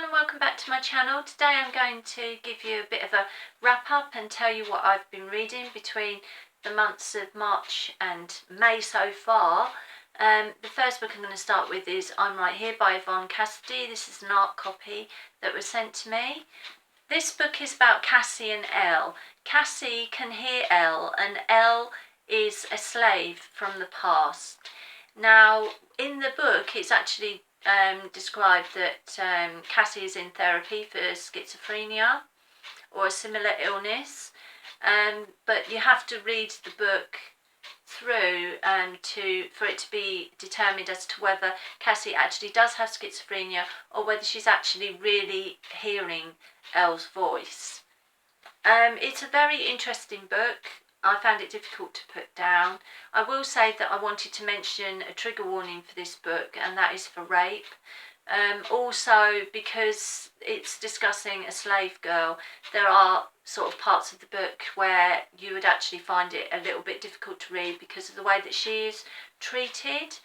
and welcome back to my channel. Today I'm going to give you a bit of a wrap up and tell you what I've been reading between the months of March and May so far. The first book I'm going to start with is I'm Right Here by Yvonne Cassidy. This is an art copy that was sent to me. This book is about Cassie and Elle. Cassie can hear Elle, and Elle is a slave from the past. Now in the book it's actually described that Cassie is in therapy for schizophrenia or a similar illness, but you have to read the book through for it to be determined as to whether Cassie actually does have schizophrenia or whether she's actually really hearing Elle's voice. It's a very interesting book. I found it difficult to put down. I will say that I wanted to mention a trigger warning for this book, and that is for rape. Also, because it's discussing a slave girl, there are sort of parts of the book where you would actually find it a little bit difficult to read because of the way that she is treated.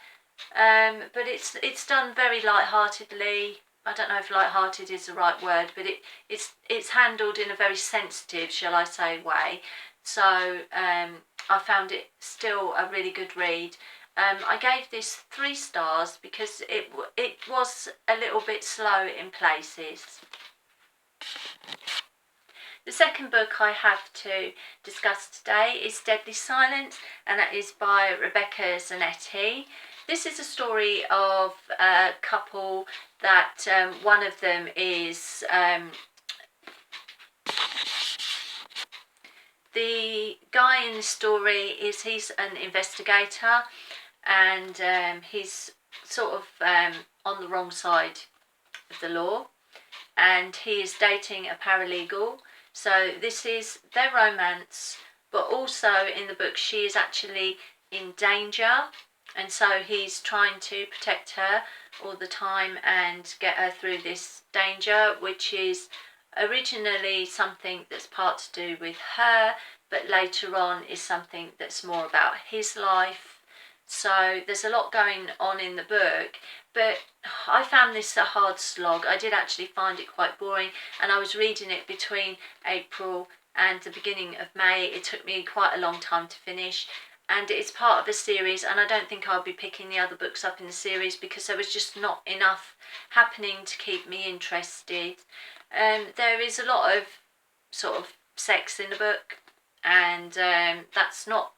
But it's done very light-heartedly. I don't know if light-hearted is the right word, but it's handled in a very sensitive, shall I say, way. So I found it still a really good read. I gave this 3 stars because it was a little bit slow in places. The second book I have to discuss today is Deadly Silence, and that is by Rebecca Zanetti. This is a story of a couple that one of them is the guy in the story he's an investigator, and he's sort of on the wrong side of the law, and he is dating a paralegal. So this is their romance, but also in the book she is actually in danger, and so he's trying to protect her all the time and get her through this danger, which is originally something that's part to do with her, but later on is something that's more about his life. So there's a lot going on in the book, but I found this a hard slog. I did actually find it quite boring, and I was reading it between April and the beginning of May. It took me quite a long time to finish, and it's part of a series, and I don't think I'll be picking the other books up in the series because there was just not enough happening to keep me interested. There is a lot of sort of sex in the book, and that's not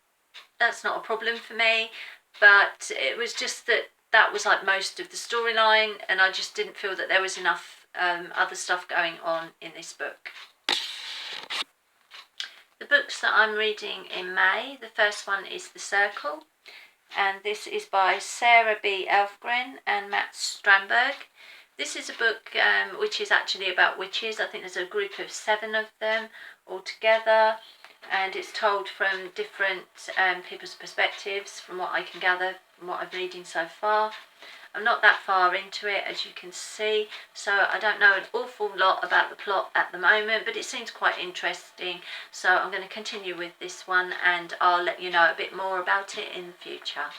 a problem for me, but it was just that was like most of the storyline, and I just didn't feel that there was enough other stuff going on in this book. The books that I'm reading in May, the first one is The Circle, and this is by Sarah B. Elfgren and Matt Strandberg. This is a book which is actually about witches. I think there's a group of 7 of them all together, and it's told from different people's perspectives, from what I can gather from what I'm reading so far. I'm not that far into it, as you can see, so I don't know an awful lot about the plot at the moment, but it seems quite interesting, so I'm going to continue with this one, and I'll let you know a bit more about it in the future.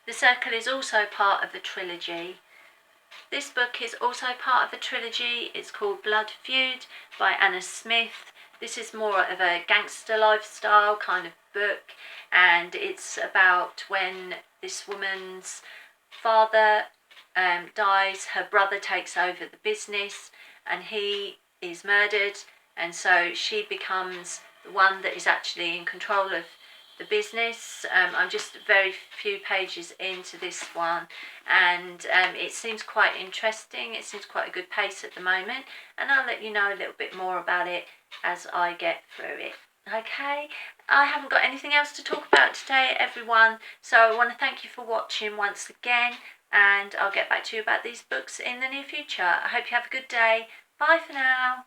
The Circle is also part of the trilogy. This book is also part of the trilogy. It's called Blood Feud by Anna Smith. This is more of a gangster lifestyle kind of book, and it's about when this woman's father dies, her brother takes over the business, and he is murdered, and so she becomes the one that is actually in control of the business. I'm just very few pages into this one, and it seems quite interesting. It seems quite a good pace at the moment, and I'll let you know a little bit more about it as I get through it. Okay, I haven't got anything else to talk about today, everyone, so I want to thank you for watching once again, and I'll get back to you about these books in the near future. I hope you have a good day. Bye for now.